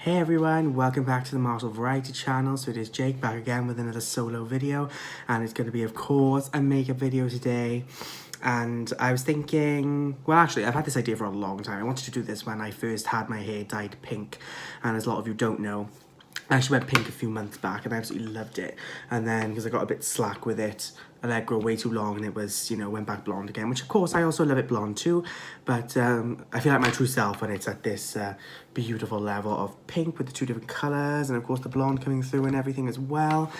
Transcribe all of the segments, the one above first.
Hey everyone, welcome back to the Marshall Variety channel. So it is Jake back again with another solo video, and it's going to be, of course, a makeup video today. And I was thinking, well, actually I've had this idea for a long time. I wanted to do this when I first had my hair dyed pink, and as a lot of you don't know, I actually went pink a few months back and I absolutely loved it. And then, because I got a bit slack with it, I let it grow way too long and it was, went back blonde again. Which, of course, I also love it blonde too. But I feel like my true self when it's at this beautiful level of pink with the two different colours. And, of course, the blonde coming through and everything as well.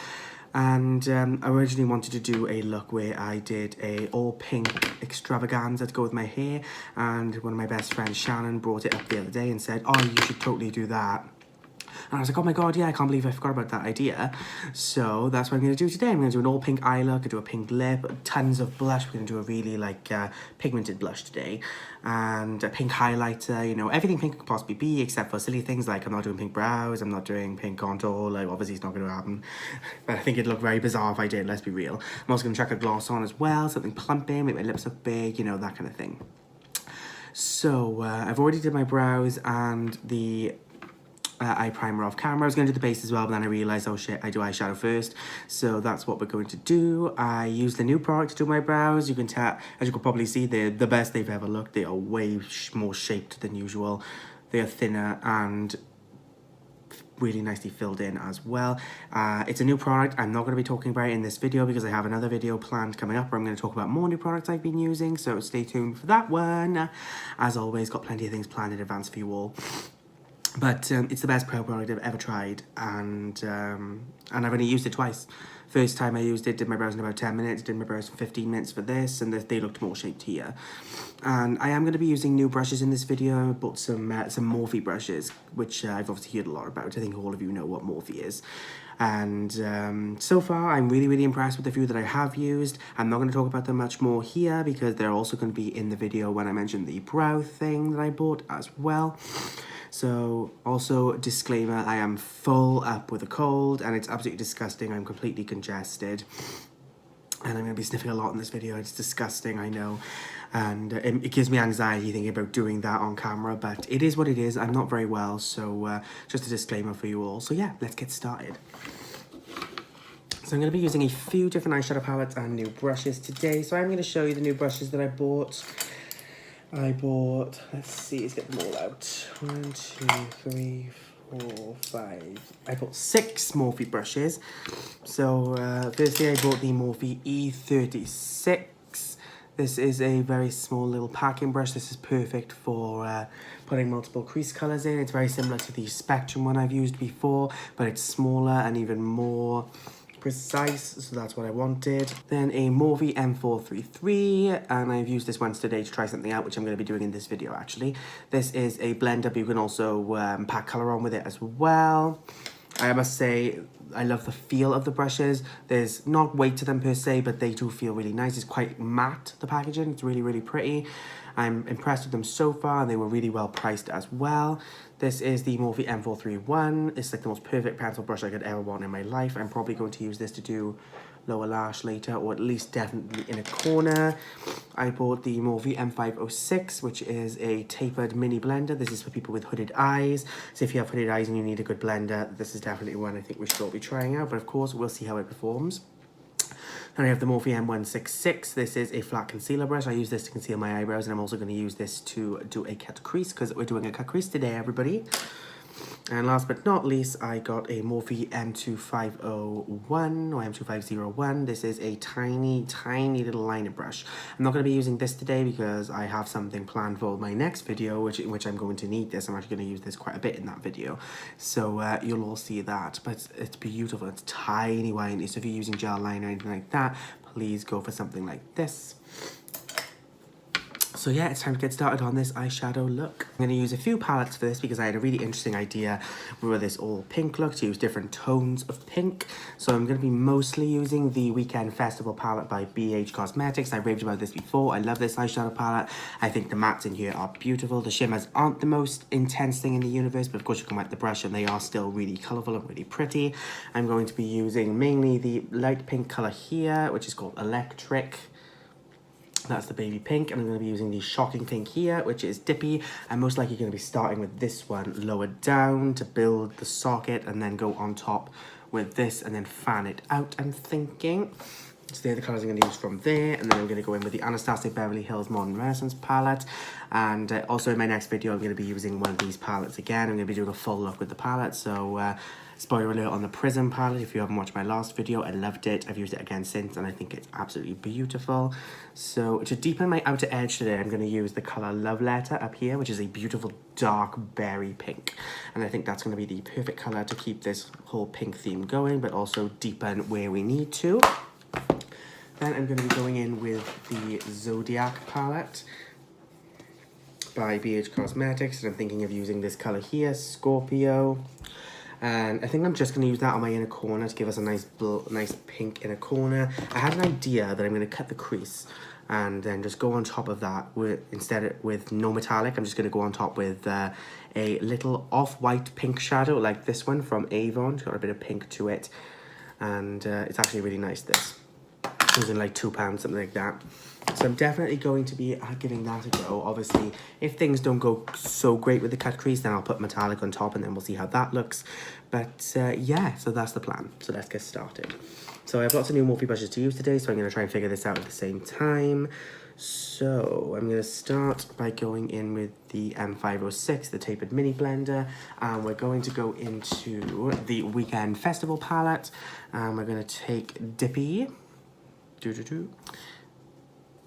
And I originally wanted to do a look where I did a all pink extravaganza to go with my hair. And one of my best friends, Shannon, brought it up the other day and said, oh, you should totally do that. And I was like, oh my god, yeah, I can't believe I forgot about that idea. So that's what I'm going to do today. I'm going to do an all pink eye look, I do a pink lip, tons of blush. We're going to do a really pigmented blush today. And a pink highlighter, everything pink could possibly be, except for silly things like I'm not doing pink brows, I'm not doing pink contour, obviously it's not going to happen. But I think it'd look very bizarre if I did, let's be real. I'm also going to chuck a gloss on as well, something plumping, make my lips look big, that kind of thing. So I've already did my brows and the eye primer off camera. I was going to do the base as well, but then I realised, oh shit, I do eyeshadow first. So that's what we're going to do. I use the new product to do my brows. You can tell, as you can probably see, they're the best they've ever looked. They are way more shaped than usual. They are thinner and really nicely filled in as well. It's a new product. I'm not going to be talking about it in this video because I have another video planned coming up where I'm going to talk about more new products I've been using, so stay tuned for that one. As always, got plenty of things planned in advance for you all. But it's the best brow product I've ever tried, and I've only used it twice. First time I used it, did my brows in about 10 minutes, did my brows in 15 minutes for this, and they looked more shaped here. And I am going to be using new brushes in this video. I bought some Morphe brushes, which I've obviously heard a lot about. I think all of you know what Morphe is. And so far, I'm really, really impressed with the few that I have used. I'm not going to talk about them much more here because they're also going to be in the video when I mention the brow thing that I bought as well. So, also, disclaimer, I am full up with a cold and it's absolutely disgusting. I'm completely congested. And I'm going to be sniffing a lot in this video. It's disgusting, I know. And it gives me anxiety thinking about doing that on camera. But it is what it is. I'm not very well. So, just a disclaimer for you all. So, yeah, let's get started. So I'm going to be using a few different eyeshadow palettes and new brushes today. So I'm going to show you the new brushes that I bought. Let's see, let's get them all out. 1, 2, 3, 4, 5. I bought 6 Morphe brushes. So, firstly, I bought the Morphe E36. This is a very small little packing brush. This is perfect for putting multiple crease colours in. It's very similar to the Spectrum one I've used before, but it's smaller and even more precise, so that's what I wanted. Then a Morphe M433, and I've used this once today to try something out, which I'm going to be doing in this video actually. This is a blender, but you can also pack colour on with it as well. I must say, I love the feel of the brushes. There's not weight to them per se, but they do feel really nice. It's quite matte, the packaging. It's really, really pretty. I'm impressed with them so far, and they were really well priced as well. This is the Morphe M431. It's like the most perfect pencil brush I could ever want in my life. I'm probably going to use this to do lower lash later, or at least definitely in a corner. I bought the Morphe M506, which is a tapered mini blender. This is for people with hooded eyes. So if you have hooded eyes and you need a good blender, this is definitely one I think we should all be trying out. But of course, we'll see how it performs. Then I have the Morphe M166. This is a flat concealer brush. I use this to conceal my eyebrows, and I'm also going to use this to do a cut crease, because we're doing a cut crease today, everybody. And last but not least, I got a Morphe M2501 or M2501. This is a tiny, tiny little liner brush. I'm not going to be using this today because I have something planned for my next video, in which I'm going to need this. I'm actually going to use this quite a bit in that video. So you'll all see that. But it's beautiful. It's tiny, whiny. So if you're using gel liner or anything like that, please go for something like this. So yeah, it's time to get started on this eyeshadow look. I'm going to use a few palettes for this because I had a really interesting idea with this all pink look to use different tones of pink. So I'm going to be mostly using the Weekend Festival palette by BH Cosmetics. I raved about this before. I love this eyeshadow palette. I think the mattes in here are beautiful. The shimmers aren't the most intense thing in the universe, but of course you can wipe the brush and they are still really colourful and really pretty. I'm going to be using mainly the light pink colour here, which is called Electric. That's the baby pink, and I'm going to be using the shocking pink here, which is dippy. I'm most likely going to be starting with this one lower down to build the socket, and then go on top with this, and then fan it out, I'm thinking. So they're the colours I'm going to use from there, and then I'm going to go in with the Anastasia Beverly Hills Modern Renaissance palette. And also in my next video, I'm going to be using one of these palettes again. I'm going to be doing a full look with the palette, so spoiler alert on the Prism palette. If you haven't watched my last video, I loved it. I've used it again since, and I think it's absolutely beautiful. So to deepen my outer edge today, I'm going to use the colour Love Letter up here, which is a beautiful dark berry pink. And I think that's going to be the perfect colour to keep this whole pink theme going, but also deepen where we need to. Then I'm going to be going in with the Zodiac palette by BH Cosmetics, and I'm thinking of using this colour here, Scorpio. And I think I'm just going to use that on my inner corner to give us a nice pink inner corner. I had an idea that I'm going to cut the crease and then just go on top of that with no metallic. I'm just going to go on top with a little off-white pink shadow like this one from Avon. It's got a bit of pink to it, and it's actually really nice, this. Using like £2, something like that. So I'm definitely going to be giving that a go. Obviously, if things don't go so great with the cut crease, then I'll put metallic on top and then we'll see how that looks. But yeah, so that's the plan. So let's get started. So I have lots of new Morphe brushes to use today, so I'm going to try and figure this out at the same time. So I'm going to start by going in with the M506, the tapered mini blender, and we're going to go into the Weekend Festival palette, and we're going to take Dippy. I'm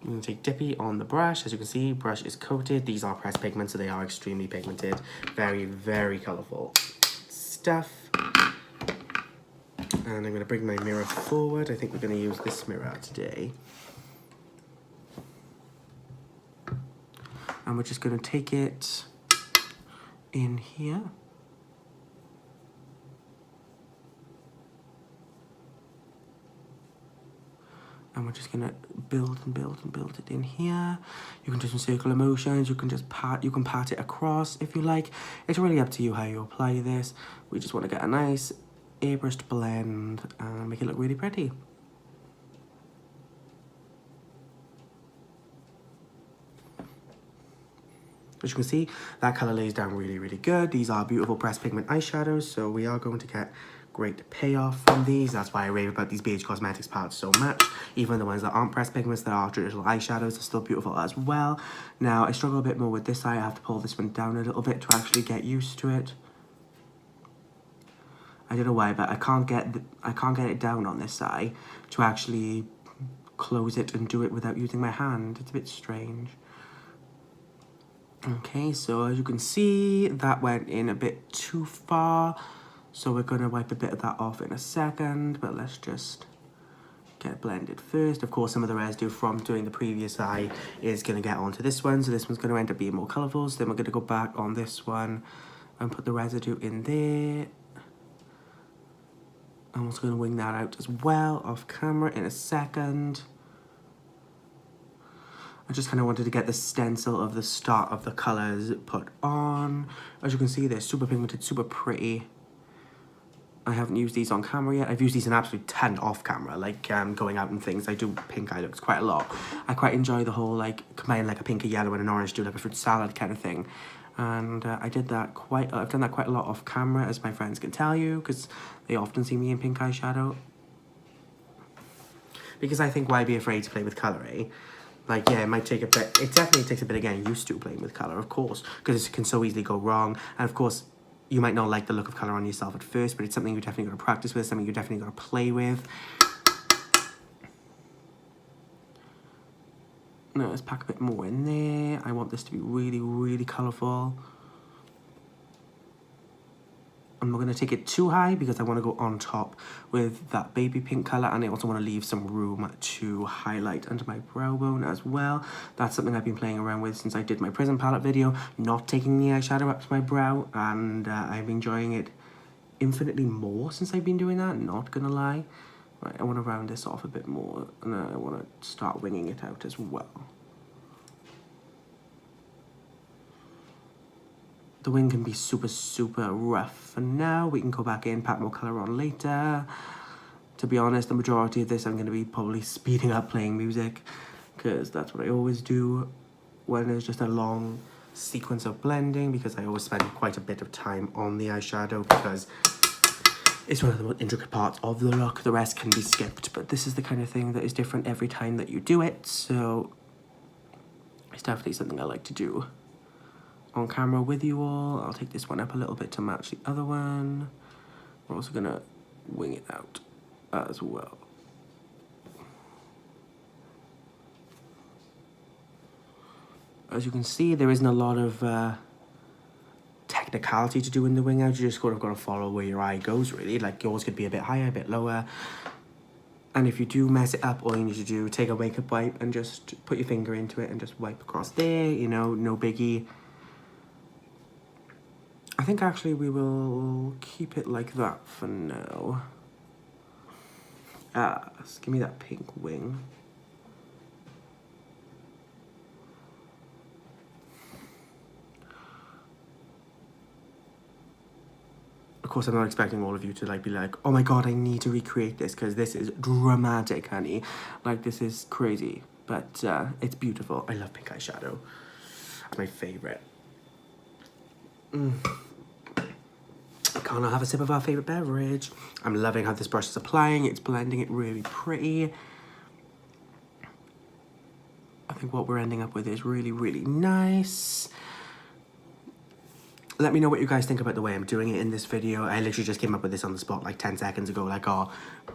going to take Dippy on the brush. As you can see, brush is coated. These are pressed pigments, so they are extremely pigmented. Very, very colourful stuff. And I'm going to bring my mirror forward. I think we're going to use this mirror today. And we're just going to take it in here. And we're just gonna build and build and build it in here. You can do some circular motions. You can just pat it across if you like. It's really up to you how you apply this. We just want to get a nice airbrushed blend and make it look really pretty. As you can see, that colour lays down really, really good. These are beautiful pressed pigment eyeshadows, so we are going to get great payoff from these. That's why I rave about these BH Cosmetics palettes so much. Even the ones that aren't pressed pigments, that are traditional eyeshadows, are still beautiful as well. Now, I struggle a bit more with this eye. I have to pull this one down a little bit to actually get used to it. I don't know why, but I can't get it down on this eye to actually close it and do it without using my hand. It's a bit strange. Okay, so as you can see, that went in a bit too far. So we're going to wipe a bit of that off in a second, but let's just get it blended first. Of course, some of the residue from doing the previous eye is going to get onto this one, so this one's going to end up being more colourful. So then we're going to go back on this one and put the residue in there. I'm also going to wing that out as well off camera in a second. I just kind of wanted to get the stencil of the start of the colours put on. As you can see, they're super pigmented, super pretty. I haven't used these on camera yet. I've used these an absolute ton off camera, like going out and things. I do pink eye looks quite a lot. I quite enjoy the whole like combine like a pink, a yellow and an orange, do like a fruit salad kind of thing. And I did that I've done that quite a lot off camera, as my friends can tell you, because they often see me in pink eyeshadow. Because I think, why be afraid to play with colour, eh? Like, yeah, it might take a bit, it definitely takes a bit of getting used to playing with colour, of course, because it can so easily go wrong. And of course, you might not like the look of colour on yourself at first, but it's something you're definitely going to practice with, something you're definitely going to play with. Now, let's pack a bit more in there. I want this to be really, really colourful. I'm not going to take it too high because I want to go on top with that baby pink colour, and I also want to leave some room to highlight under my brow bone as well. That's something I've been playing around with since I did my Prism palette video, not taking the eyeshadow up to my brow, and I'm enjoying it infinitely more since I've been doing that, not going to lie. Right, I want to round this off a bit more, and I want to start winging it out as well. The wing can be super, super rough for now. We can go back in, pack more colour on later. To be honest, the majority of this I'm going to be probably speeding up playing music, because that's what I always do when there's just a long sequence of blending, because I always spend quite a bit of time on the eyeshadow because it's one of the most intricate parts of the look. The rest can be skipped, but this is the kind of thing that is different every time that you do it, so it's definitely something I like to do on camera with you all. I'll take this one up a little bit to match the other one. We're also gonna wing it out as well. As you can see, there isn't a lot of technicality to do in the wing out. You just sort of got to follow where your eye goes, really. Like, yours could be a bit higher, a bit lower. And if you do mess it up, all you need to do, take a makeup wipe and just put your finger into it and just wipe across there, you know, no biggie. I think actually we will keep it like that for now. Give me that pink wing. Of course, I'm not expecting all of you to like be like, oh my god, I need to recreate this because this is dramatic, honey. Like, this is crazy, but it's beautiful. I love pink eyeshadow. It's my favorite. Can't I have a sip of our favorite beverage? I'm loving how this brush is applying. It's blending it really pretty. I think what we're ending up with is really, really nice. Let me know what you guys think about the way I'm doing it in this video. I literally just came up with this on the spot like 10 seconds ago. Like, I'll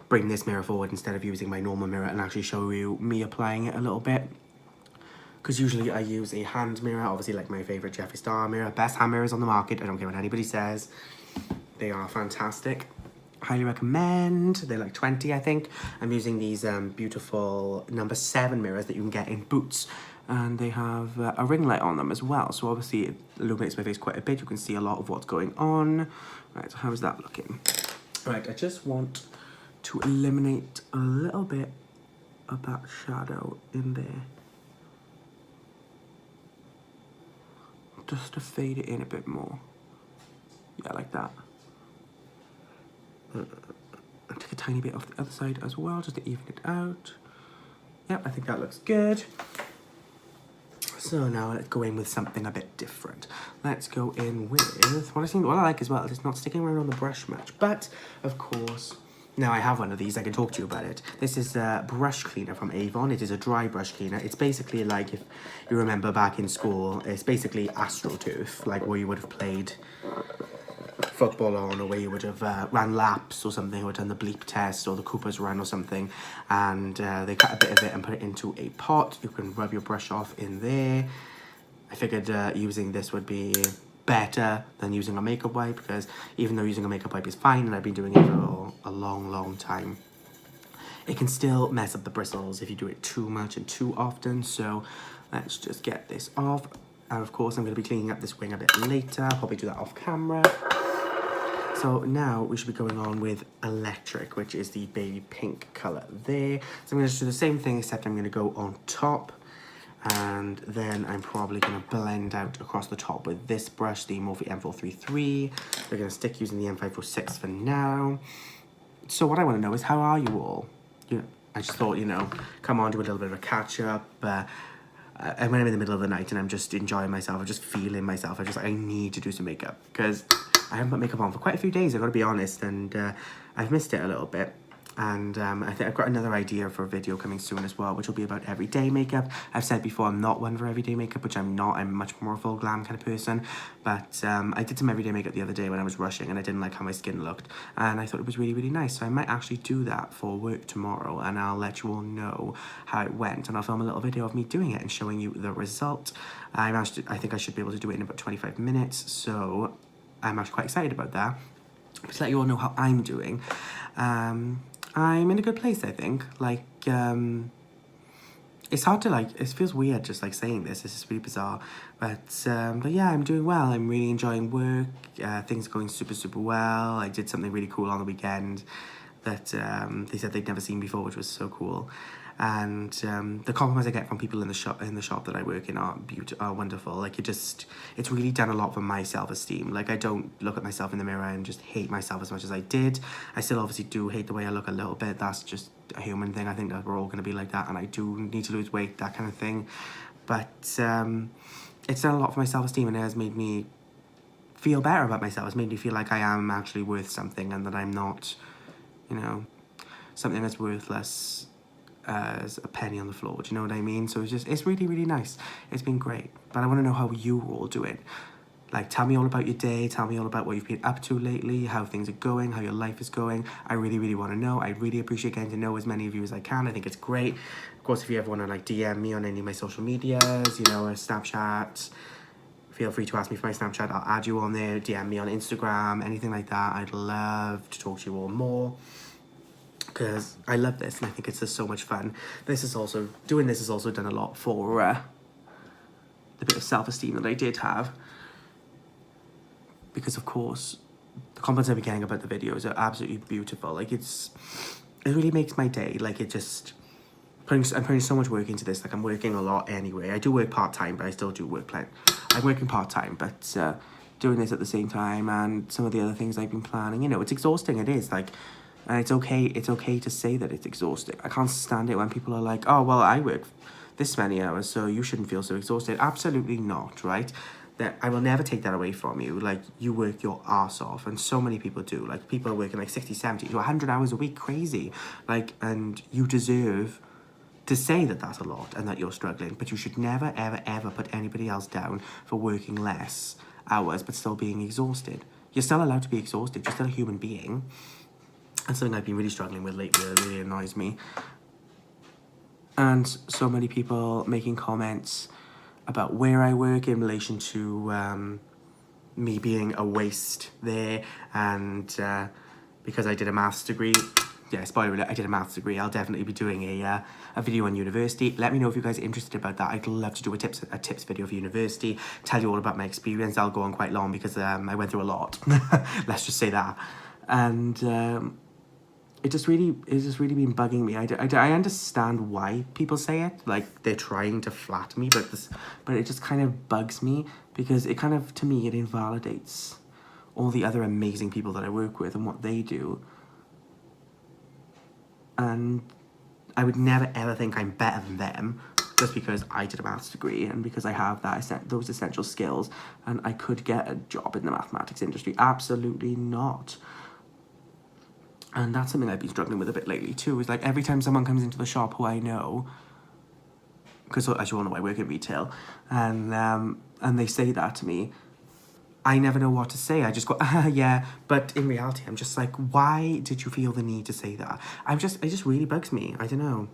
bring this mirror forward instead of using my normal mirror and actually show you me applying it a little bit. Because usually I use a hand mirror, obviously like my favourite Jeffree Star mirror. Best hand mirrors on the market, I don't care what anybody says. They are fantastic. Highly recommend. They're like 20, I think. I'm using these beautiful number 7 mirrors that you can get in Boots. And they have a ring light on them as well. So obviously it illuminates my face quite a bit. You can see a lot of what's going on. Right, so how is that looking? Right, I just want to eliminate a little bit of that shadow in there. Just to fade it in a bit more. Yeah, like that. And take a tiny bit off the other side as well, just to even it out. Yep, I think that looks good. So now let's go in with something a bit different. Let's go in with what I like as well. It's not sticking around on the brush much, but of course, now I have one of these. I can talk to you about it. This is a brush cleaner from Avon. It is a dry brush cleaner. It's basically like, if you remember back in school, it's basically AstroTurf, like where you would have played football on, or where you would have ran laps or something, or done the bleep test or the Cooper's run or something, and they cut a bit of it and put it into a pot. You can rub your brush off in there. I figured using this would be better than using a makeup wipe, because even though using a makeup wipe is fine, and I've been doing it for a long time, it can still mess up the bristles if you do it too much and too often. So let's just get this off. And of course, I'm going to be cleaning up this wing a bit later. I'll probably do that off camera. So now we should be going on with Electric, which is the baby pink colour there. So I'm going to do the same thing, except I'm going to go on top. And then I'm probably going to blend out across the top with this brush, the Morphe M433. We're going to stick using the M546 for now. So what I want to know is, how are you all? You know, I just thought, you know, come on, do a little bit of a catch-up. And when I'm in the middle of the night and I'm just enjoying myself, I'm just feeling myself, I need to do some makeup, because I haven't put makeup on for quite a few days, I've got to be honest, and I've missed it a little bit. And I think I've got another idea for a video coming soon as well, which will be about everyday makeup. I've said before, I'm not one for everyday makeup, which I'm not. I'm much more a full glam kind of person. But I did some everyday makeup the other day when I was rushing, and I didn't like how my skin looked. And I thought it was really, really nice. So I might actually do that for work tomorrow, and I'll let you all know how it went. And I'll film a little video of me doing it and showing you the result. I think I should be able to do it in about 25 minutes. So I'm actually quite excited about that. But to let you all know how I'm doing. I'm in a good place, I think. Like, it's hard to, like, it feels weird just, like, saying this. This is really bizarre. But yeah, I'm doing well. I'm really enjoying work. Things are going super, super well. I did something really cool on the weekend that they said they'd never seen before, which was so cool. and the compliments I get from people in the shop that I work in are wonderful. Like it's really done a lot for my self-esteem. Like I don't look at myself in the mirror and just hate myself as much as I did. I still obviously do hate the way I look a little bit. That's just a human thing. I think that we're all going to be like that, and I do need to lose weight, that kind of thing. But it's done a lot for my self-esteem, and it has made me feel better about myself. It's made me feel like I am actually worth something, and that I'm not, you know, something that's worthless as a penny on the floor. Do you know what I mean? So it's really, really nice. It's been great. But I want to know how you all do it. Like, tell me all about your day. Tell me all about what you've been up to lately, how things are going, how your life is going. I really, really want to know. I really appreciate getting to know as many of you as I can. I think it's great. Of course, if you ever want to like DM me on any of my social medias, you know, a Snapchat, feel free to ask me for my Snapchat. I'll add you on there. DM me on Instagram, anything like that. I'd love to talk to you all more, because I love this and I think it's just so much fun. Doing this has also done a lot for the bit of self-esteem that I did have, because of course the compliments I've been getting about the videos are absolutely beautiful. Like it really makes my day. Like I'm putting so much work into this. Like I'm working a lot anyway. I do work part-time, but I still do work plenty. I'm working part-time, but doing this at the same time and some of the other things I've been planning, you know, it's exhausting. It is, like, and it's okay to say that it's exhausting. I can't stand it when people are like, oh, well, I work this many hours, so you shouldn't feel so exhausted. Absolutely not, right? That I will never take that away from you. Like, you work your arse off, and so many people do. Like, people are working like 60, 70 to 100 hours a week, crazy. Like, and you deserve to say that that's a lot and that you're struggling, but you should never, ever, ever put anybody else down for working less hours but still being exhausted. You're still allowed to be exhausted. You're still a human being. That's something I've been really struggling with lately. It really annoys me. And so many people making comments about where I work in relation to me being a waste there, and because I did a maths degree. Yeah, spoiler alert, I did a maths degree. I'll definitely be doing a video on university. Let me know if you guys are interested about that. I'd love to do a tips video for university, tell you all about my experience. I'll go on quite long because I went through a lot. Let's just say that. And it's just really been bugging me. I understand why people say it, like they're trying to flatter me, but it just kind of bugs me, because it kind of, to me, it invalidates all the other amazing people that I work with and what they do. And I would never ever think I'm better than them just because I did a maths degree and because I have those essential skills and I could get a job in the mathematics industry. Absolutely not. And that's something I've been struggling with a bit lately too, is like every time someone comes into the shop who I know, because as you all know, I work in retail, and they say that to me, I never know what to say. I just go, yeah. But in reality, I'm just like, why did you feel the need to say that? It just really bugs me. I don't know.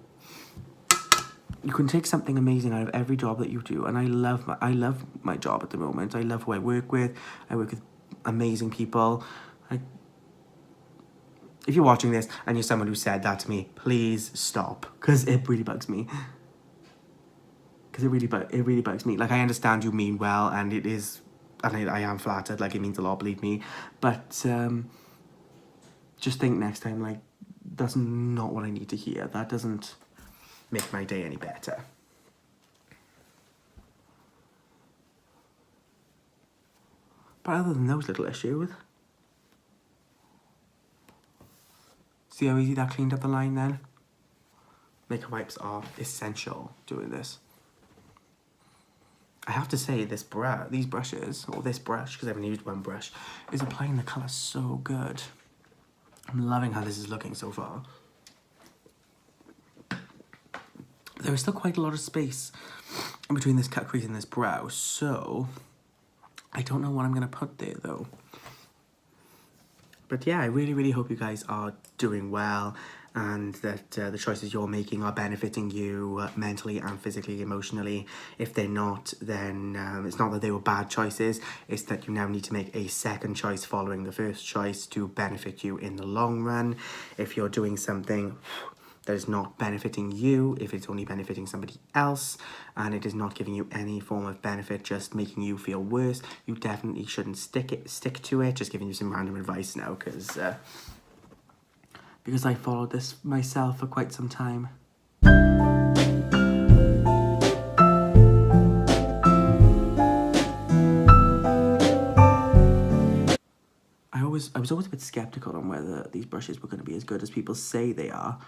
You can take something amazing out of every job that you do. And I love my job at the moment. I love who I work with. I work with amazing people. If you're watching this and you're someone who said that to me, please stop. Because it really bugs me. Because it really bugs me. Like, I understand you mean well, and it is... And I am flattered, like, it means a lot, believe me. But just think next time, like, that's not what I need to hear. That doesn't make my day any better. But other than those little issues... See how easy that cleaned up the line then? Makeup wipes are essential doing this. I have to say, these brushes, or this brush, because I've only used one brush, is applying the colour so good. I'm loving how this is looking so far. There is still quite a lot of space in between this cut crease and this brow, so I don't know what I'm going to put there, though. But yeah, I really, really hope you guys are doing well, and that the choices you're making are benefiting you mentally and physically, emotionally. If they're not, then it's not that they were bad choices, it's that you now need to make a second choice following the first choice to benefit you in the long run. If you're doing something that is not benefiting you, if it's only benefiting somebody else, and it is not giving you any form of benefit, just making you feel worse, you definitely shouldn't stick to it. Just giving you some random advice now, because I followed this myself for quite some time. was always a bit skeptical on whether these brushes were going to be as good as people say they are,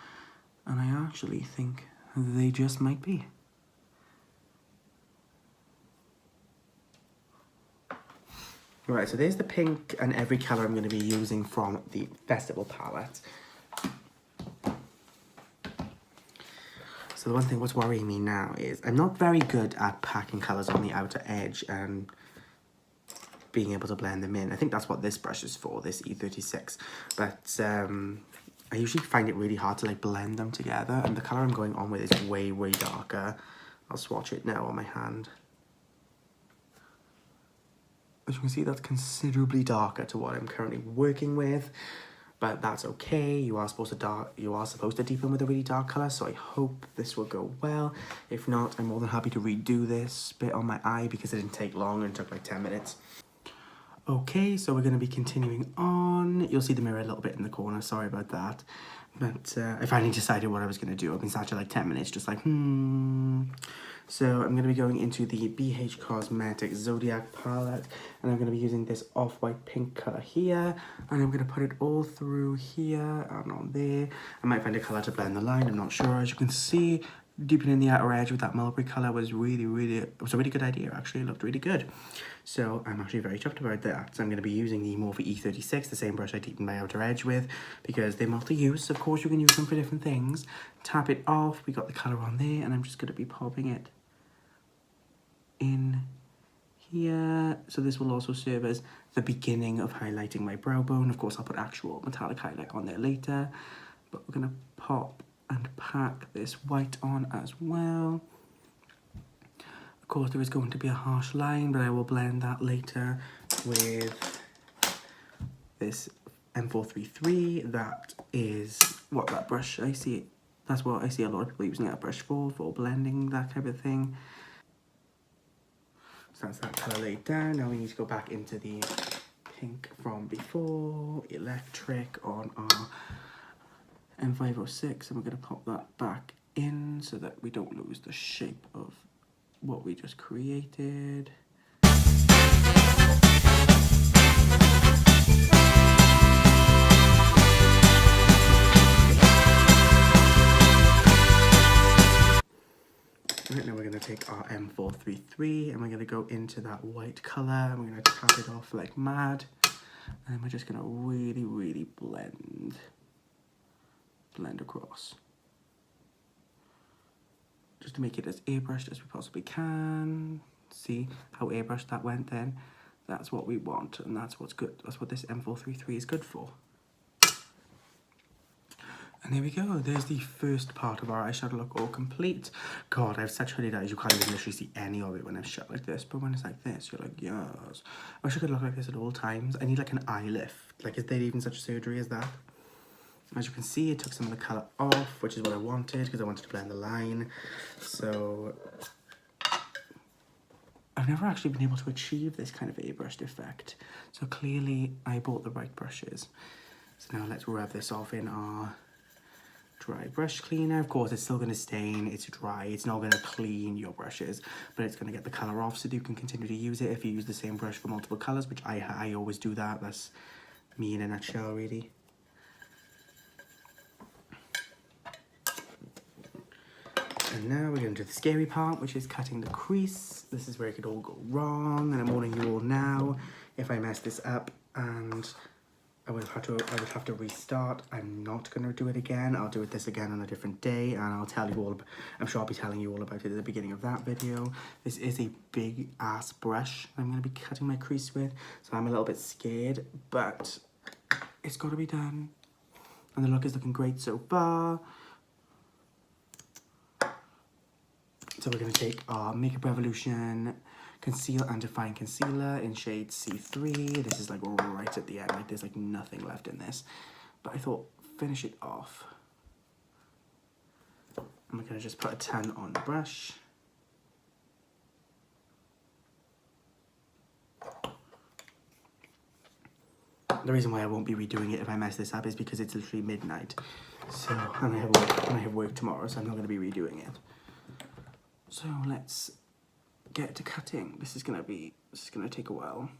and I actually think they just might be. Right, so there's the pink and every colour I'm going to be using from the Festival palette. So the one thing what's worrying me now is I'm not very good at packing colours on the outer edge and being able to blend them in. I think that's what this brush is for, this E36. But I usually find it really hard to like blend them together, and the colour I'm going on with is way, way darker. I'll swatch it now on my hand. As you can see, that's considerably darker to what I'm currently working with, but that's okay. You are supposed to deepen with a really dark colour, so I hope this will go well. If not, I'm more than happy to redo this bit on my eye because it didn't take long and took like 10 minutes. Okay, so we're going to be continuing on. You'll see the mirror a little bit in the corner, sorry about that. But I finally decided what I was going to do. I've been sat for like 10 minutes just like, So I'm going to be going into the BH Cosmetics Zodiac palette, and I'm going to be using this off-white pink colour here, and I'm going to put it all through here and on there. I might find a colour to blend the line, I'm not sure. As you can see, deepening the outer edge with that mulberry colour was it was a really good idea actually. It looked really good. So I'm actually very chuffed about that. So I'm going to be using the Morphe E36, the same brush I deepened my outer edge with, because they're multi-use. Of course you can use them for different things. Tap it off, we got the colour on there, and I'm just going to be popping it in here. So this will also serve as the beginning of highlighting my brow bone. Of course I'll put actual metallic highlight on there later, but we're going to pop and pack this white on as well. Of course there is going to be a harsh line, but I will blend that later with this M433. That is what that brush I see. That's what I see a lot of people using that brush for blending, that type of thing. So that's that colour laid down. Now we need to go back into the pink from before, electric on our M506, and we're going to pop that back in so that we don't lose the shape of what we just created. Right, now we're going to take our M433 and we're going to go into that white colour, and we're going to tap it off like mad, and we're just going to really, really blend across, just to make it as airbrushed as we possibly can. See how airbrushed that went then? That's what we want, and that's what's good. That's what this M433 is good for. And there we go, there's the first part of our eyeshadow look all complete. God, I have such hooded eyes, you can't even literally see any of it when I'm shut like this, but when it's like this, you're like, yes. I wish I could look like this at all times. I need like an eye lift. Like, is there even such surgery as that? As you can see, it took some of the colour off, which is what I wanted, because I wanted to blend the line. So I've never actually been able to achieve this kind of airbrushed effect. So clearly I bought the right brushes. So now let's rub this off in our dry brush cleaner. Of course, it's still going to stain, it's dry, it's not going to clean your brushes, but it's going to get the colour off so that you can continue to use it if you use the same brush for multiple colours, which I always do that. That's me in a nutshell, really. And now we're going to the scary part, which is cutting the crease. This is where it could all go wrong, and I'm warning you all now, if I mess this up and I would have to restart, I'm not going to do it again. I'll do this again on a different day, and I'll tell you all, I'm sure I'll be telling you all about it at the beginning of that video. This is a big ass brush I'm going to be cutting my crease with, so I'm a little bit scared, but it's got to be done. And the look is looking great so far. So we're going to take our Makeup Revolution Conceal and Define Concealer in shade C3. This is like right at the end, like there's like nothing left in this. But I thought, finish it off. And we're going to just put a 10 on the brush. The reason why I won't be redoing it if I mess this up is because it's literally midnight. So, and I have work tomorrow, so I'm not going to be redoing it. So let's get to cutting. This is gonna take a while.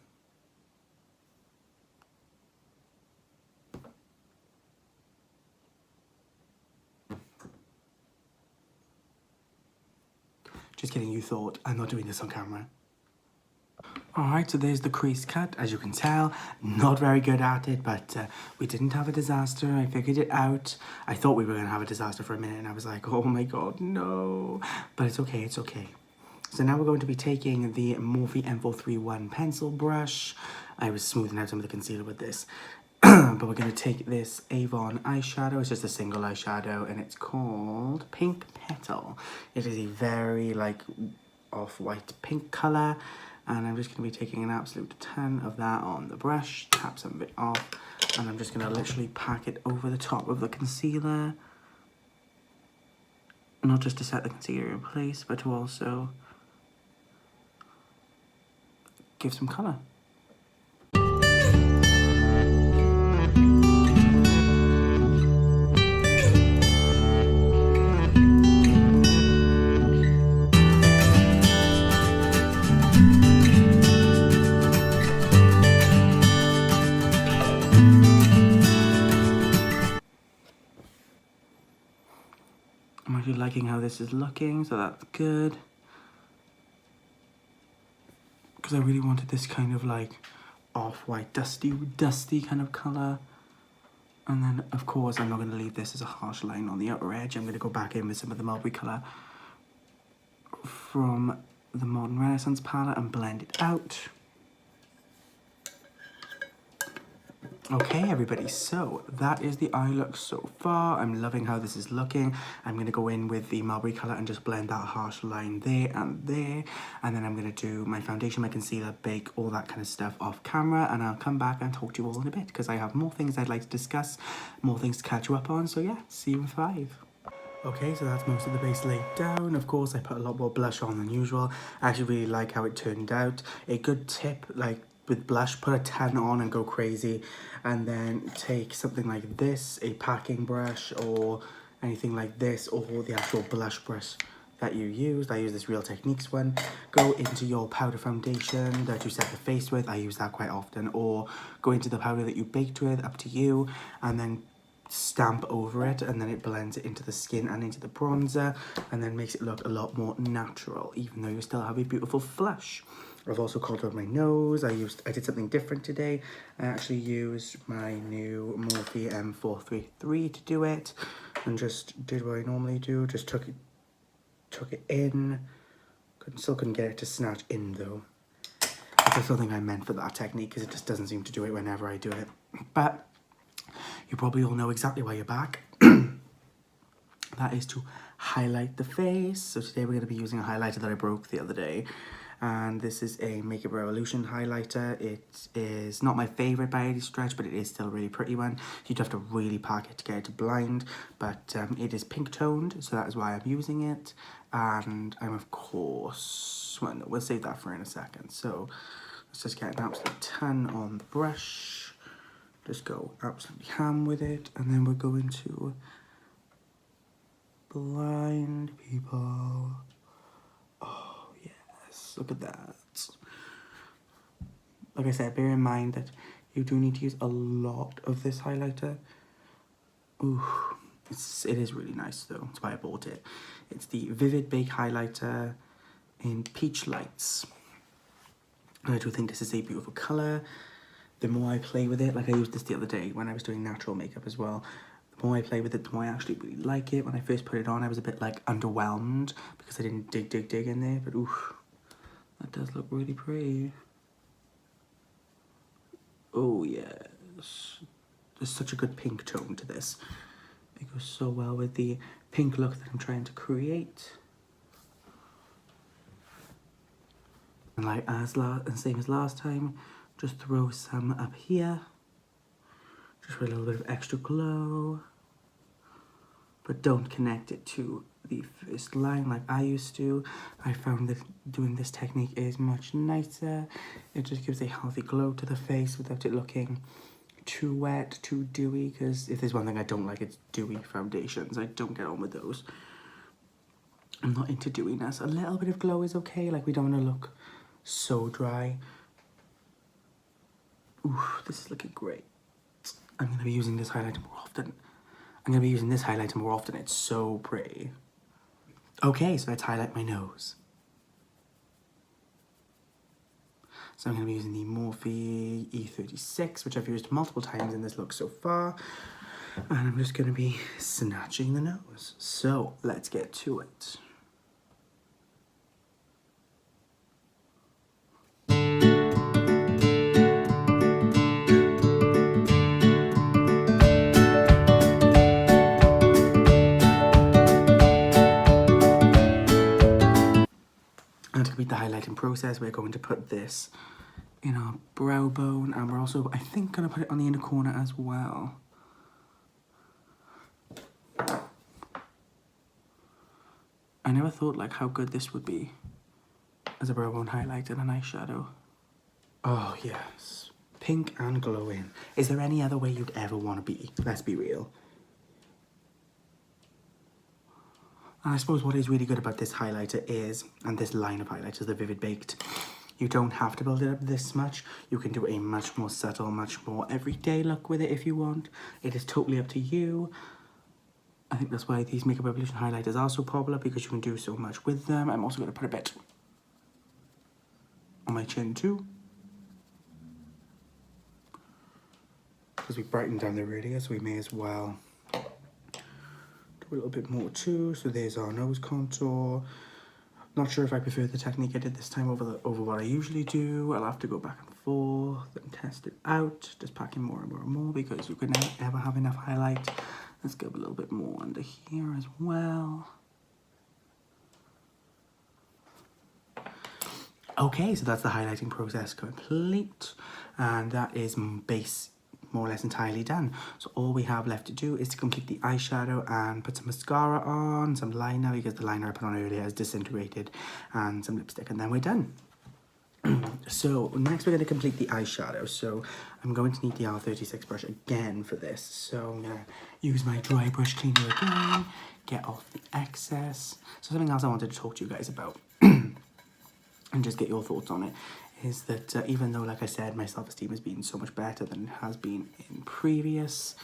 Just kidding, you thought I'm not doing this on camera. Alright, so there's the crease cut. As you can tell, not very good at it, but we didn't have a disaster. I figured it out. I thought we were going to have a disaster for a minute, and I was like, oh my god, no. But it's okay, it's okay. So now we're going to be taking the Morphe M431 pencil brush. I was smoothing out some of the concealer with this. But we're going to take this Avon eyeshadow. It's just a single eyeshadow, and it's called Pink Petal. It is a very, like, off-white pink colour. And I'm just going to be taking an absolute ton of that on the brush, tap some of it off, and I'm just going to literally pack it over the top of the concealer. Not just to set the concealer in place, but to also give some colour. I'm actually liking how this is looking, so that's good. Because I really wanted this kind of like off-white, dusty kind of colour. And then, of course, I'm not going to leave this as a harsh line on the outer edge. I'm going to go back in with some of the mulberry colour from the Modern Renaissance palette and blend it out. Okay, everybody, so that is the eye look so far. I'm loving how this is looking. I'm going to go in with the mulberry colour and just blend that harsh line there. And then I'm going to do my foundation, my concealer, bake, all that kind of stuff off camera. And I'll come back and talk to you all in a bit because I have more things I'd like to discuss, more things to catch you up on. So yeah, see you in 5. Okay, so that's most of the base laid down. Of course, I put a lot more blush on than usual. I actually really like how it turned out. A good tip, like, with blush, put a 10 on and go crazy, and then take something like this, a packing brush or anything like this, or the actual blush brush that you used. I use this Real Techniques one. Go into your powder foundation that you set the face with. I use that quite often. Or go into the powder that you baked with, up to you, and then stamp over it, and then it blends it into the skin and into the bronzer, and then makes it look a lot more natural, even though you still have a beautiful flush. I've also contoured my nose. I did something different today. I actually used my new Morphe M433 to do it, and just did what I normally do. Just took it in. Still couldn't get it to snatch in though. I still think I'm meant for that technique because it just doesn't seem to do it whenever I do it. But you probably all know exactly why you're back. That is to highlight the face. So today we're going to be using a highlighter that I broke the other day. And this is a Makeup Revolution highlighter. It is not my favourite by any stretch, but it is still a really pretty one. You'd have to really pack it to get it to blind. But it is pink toned, so that is why I'm using it. And I'm, of course, well, no, we'll save that for in a second. So let's just get an absolute 10 on the brush. Just go absolutely ham with it. And then we're going to blind people. Oh, yes, look at that. Like I said, bear in mind that you do need to use a lot of this highlighter. Ooh, it is really nice though. That's why I bought it. It's the Vivid Bake Highlighter in Peach Lights. And I do think this is a beautiful colour. The more I play with it, like I used this the other day when I was doing natural makeup as well. The more I play with it, the more I actually really like it. When I first put it on, I was a bit like underwhelmed because I didn't dig in there. But oof, that does look really pretty. Oh yes, there's such a good pink tone to this. It goes so well with the pink look that I'm trying to create. And like same as last time, just throw some up here, just for a little bit of extra glow. But don't connect it to the first line like I used to. I found that doing this technique is much nicer. It just gives a healthy glow to the face without it looking too wet, too dewy, because if there's one thing I don't like, it's dewy foundations. I don't get on with those. I'm not into dewiness. A little bit of glow is okay, like we don't want to look so dry. Ooh, this is looking great. I'm going to be using this highlighter more often. It's so pretty. Okay, so let's highlight my nose. So I'm going to be using the Morphe E36, which I've used multiple times in this look so far. And I'm just going to be snatching the nose. So let's get to it. And to complete the highlighting process, we're going to put this in our brow bone, and we're also, I think, going to put it on the inner corner as well. I never thought like how good this would be as a brow bone highlight and an eyeshadow. Oh yes, pink and glowing. Is there any other way you'd ever want to be? Let's be real. And I suppose what is really good about this highlighter is, and this line of highlighters, the Vivid Baked, you don't have to build it up this much. You can do a much more subtle, much more everyday look with it if you want. It is totally up to you. I think that's why these Makeup Revolution highlighters are so popular, because you can do so much with them. I'm also going to put a bit on my chin too, because we brightened down the radius, so we may as well do a little bit more too. So there's our nose contour. Not sure if I prefer the technique I did this time over what I usually do. I'll have to go back and forth and test it out, just packing more and more and more, because you can never have enough highlight. Let's go a little bit more under here as well. Okay, so that's the highlighting process complete, and that is base more or less entirely done. So all we have left to do is to complete the eyeshadow and put some mascara on, some liner, because the liner I put on earlier has disintegrated, and some lipstick, and then we're done. So next we're going to complete the eyeshadow. So I'm going to need the R36 brush again for this. So I'm going to use my dry brush cleaner again, get off the excess. So something else I wanted to talk to you guys about and just get your thoughts on it is that even though, like I said, my self-esteem has been so much better than it has been in previous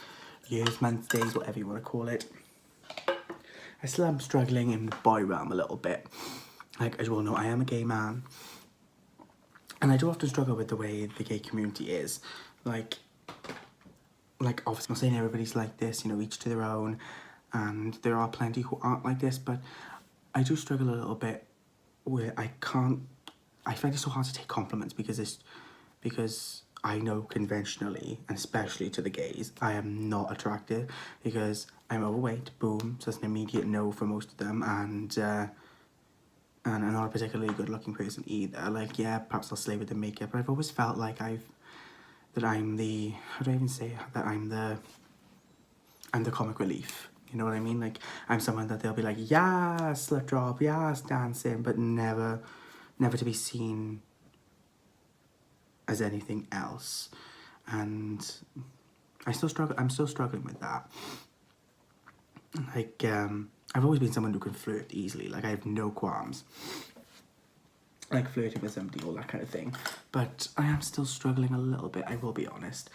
years, months, days, whatever you want to call it, I still am struggling in the boy realm a little bit. Like, as you all know, I am a gay man, and I do often struggle with the way the gay community is. Like obviously I'm not saying everybody's like this, you know, each to their own, and there are plenty who aren't like this, but I do struggle a little bit where I find it so hard to take compliments, because I know conventionally, and especially to the gays, I am not attractive, because I'm overweight, boom, so that's an immediate no for most of them, and I'm not a particularly good looking person either. Like, yeah, perhaps I'll slay with the makeup, but I've always felt like that I'm the, how do I even say it? That I'm the comic relief. You know what I mean? Like, I'm someone that they'll be like, yeah, slut drop, yeah, dancing, but never to be seen as anything else. And I'm still struggling with that. Like, I've always been someone who can flirt easily. Like, I have no qualms, like flirting with somebody, all that kind of thing. But I am still struggling a little bit, I will be honest.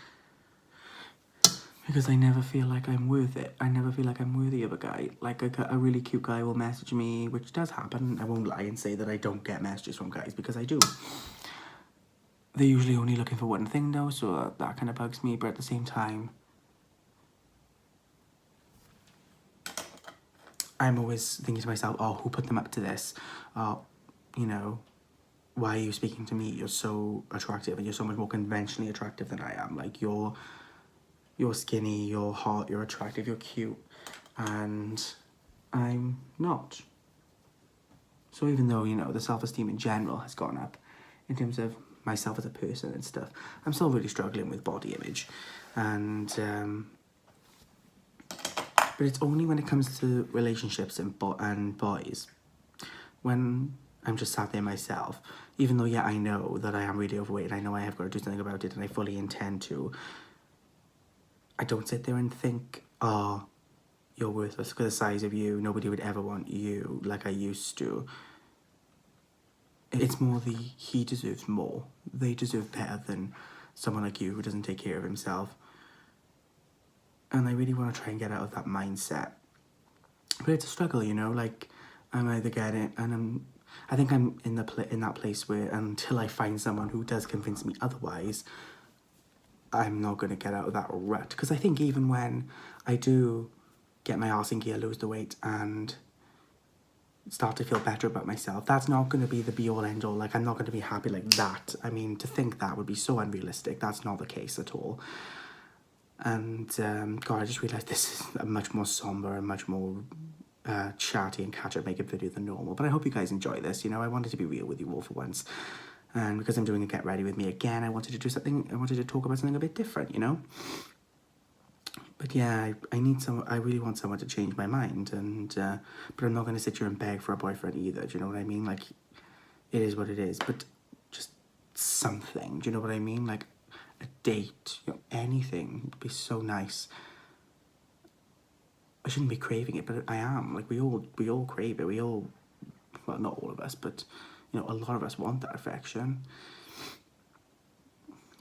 Because I never feel like I'm worth it. I never feel like I'm worthy of a guy. Like, a really cute guy will message me, which does happen. I won't lie and say that I don't get messages from guys, because I do. They're usually only looking for one thing though, so that kind of bugs me. But at the same time, I'm always thinking to myself, oh, who put them up to this? You know, why are you speaking to me? You're so attractive, and you're so much more conventionally attractive than I am. Like, you're skinny, you're hot, you're attractive, you're cute, and I'm not. So even though, you know, the self-esteem in general has gone up in terms of myself as a person and stuff, I'm still really struggling with body image. And but it's only when it comes to relationships and boys, when I'm just sat there myself, even though, yeah, I know that I am really overweight, and I know I have got to do something about it, and I fully intend to, I don't sit there and think, oh, you're worthless because of the size of you, nobody would ever want you like I used to. It's more he deserves more. They deserve better than someone like you who doesn't take care of himself. And I really want to try and get out of that mindset. But it's a struggle, you know, like, I'm either getting, and I think I'm in that place where until I find someone who does convince me otherwise, I'm not going to get out of that rut. Because I think even when I do get my arse in gear, lose the weight, and start to feel better about myself, that's not going to be the be-all end-all. Like, I'm not going to be happy like that. I mean, to think that would be so unrealistic. That's not the case at all. And God, I just realised this is a much more somber and much more chatty and catch-up makeup video than normal. But I hope you guys enjoy this. You know, I wanted to be real with you all for once. And because I'm doing a get ready with me again, I wanted to talk about something a bit different, you know? But yeah, I really want someone to change my mind, and but I'm not going to sit here and beg for a boyfriend either, do you know what I mean? Like, it is what it is, but just something, do you know what I mean? Like, a date, you know, anything would be so nice. I shouldn't be craving it, but I am. Like, we all crave it, well, not all of us, but, you know, a lot of us want that affection.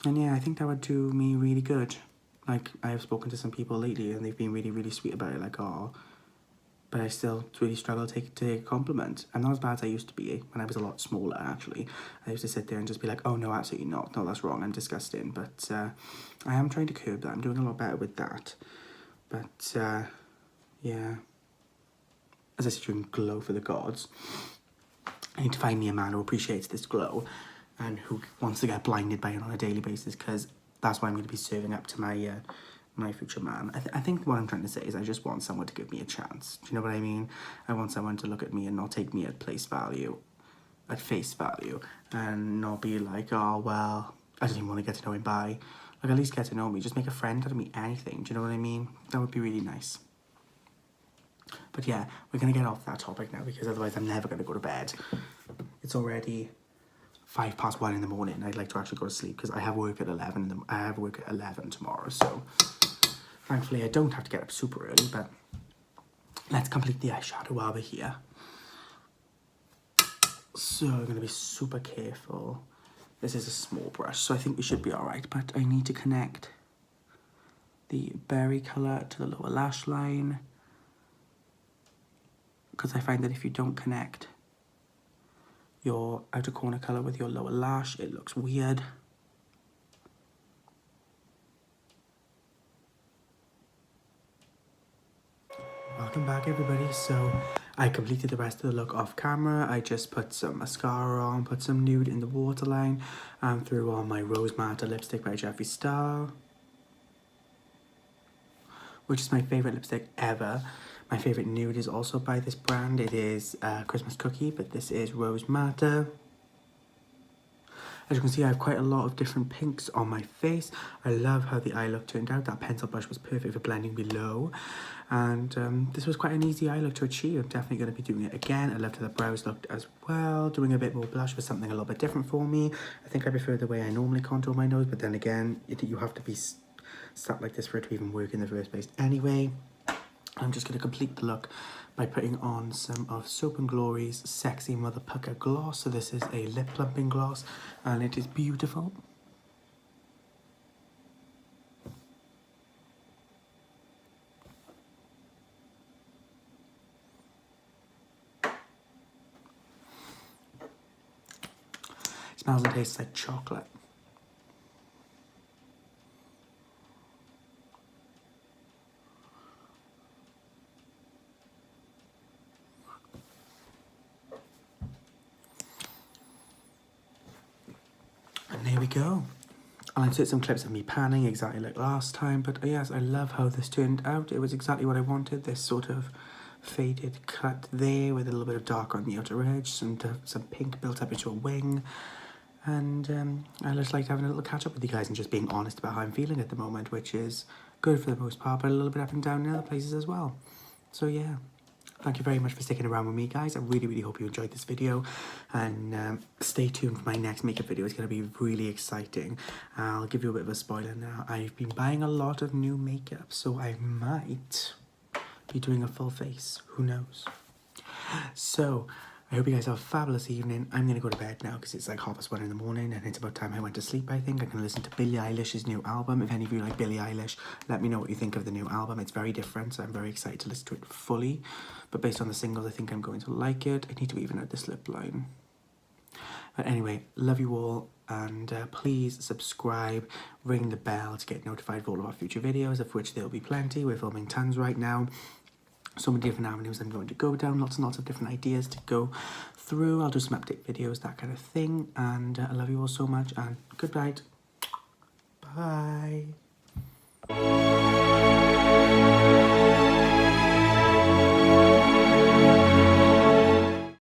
And yeah, I think that would do me really good. Like, I have spoken to some people lately and they've been really, really sweet about it. Like, oh, but I still really struggle to take a compliment. I'm not as bad as I used to be when I was a lot smaller, actually. I used to sit there and just be like, oh, no, absolutely not. No, that's wrong. I'm disgusting. But I am trying to curb that. I'm doing a lot better with that. But, yeah. As I sit here and glow for the gods, I need to find me a man who appreciates this glow and who wants to get blinded by it on a daily basis, because that's what I'm going to be serving up to my my future man. I think what I'm trying to say is I just want someone to give me a chance. Do you know what I mean? I want someone to look at me and not take me at face value, and not be like, oh, well, I don't even want to get to know him. Bye. Like, at least get to know me. Just make a friend out of me, anything. Do you know what I mean? That would be really nice. But yeah, we're going to get off that topic now, because otherwise I'm never going to go to bed. It's already 1:05 in the morning. I'd like to actually go to sleep because I have work at 11. I have work at 11 tomorrow, so thankfully I don't have to get up super early. But let's complete the eyeshadow while we're here. So I'm going to be super careful. This is a small brush, so I think we should be all right. But I need to connect the berry colour to the lower lash line, because I find that if you don't connect your outer corner colour with your lower lash, it looks weird. Welcome back, everybody. So I completed the rest of the look off camera. I just put some mascara on, put some nude in the waterline, and threw on my Rose Matter lipstick by Jeffree Star, which is my favourite lipstick ever. My favourite nude is also by this brand. It is Christmas Cookie, but this is Rose Matter. As you can see, I have quite a lot of different pinks on my face. I love how the eye look turned out. That pencil brush was perfect for blending below. And this was quite an easy eye look to achieve. I'm definitely going to be doing it again. I loved how the brows looked as well. Doing a bit more blush was something a little bit different for me. I think I prefer the way I normally contour my nose, but then again, you have to be stuck like this for it to even work in the first place anyway. I'm just going to complete the look by putting on some of Soap & Glory's Sexy Mother Pucker Gloss. So this is a lip plumping gloss, and it is beautiful. It smells and tastes like chocolate. And there we go. I'll insert some clips of me panning exactly like last time, but yes, I love how this turned out. It was exactly what I wanted, this sort of faded cut there with a little bit of dark on the outer edge, some pink built up into a wing. And I just like having a little catch up with you guys and just being honest about how I'm feeling at the moment, which is good for the most part, but a little bit up and down in other places as well. So yeah. Thank you very much for sticking around with me, guys. I really, really hope you enjoyed this video. And stay tuned for my next makeup video. It's going to be really exciting. I'll give you a bit of a spoiler now. I've been buying a lot of new makeup, so I might be doing a full face. Who knows? So, I hope you guys have a fabulous evening. I'm going to go to bed now because it's like 1:30 in the morning and it's about time I went to sleep, I think. I'm going to listen to Billie Eilish's new album. If any of you like Billie Eilish, let me know what you think of the new album. It's very different, so I'm very excited to listen to it fully. But based on the singles, I think I'm going to like it. I need to even out this lip line. But anyway, love you all, and please subscribe, ring the bell to get notified of all of our future videos, of which there'll be plenty. We're filming tons right now. So many different avenues I'm going to go down, lots and lots of different ideas to go through. I'll do some update videos, that kind of thing. And I love you all so much, and good night. Bye.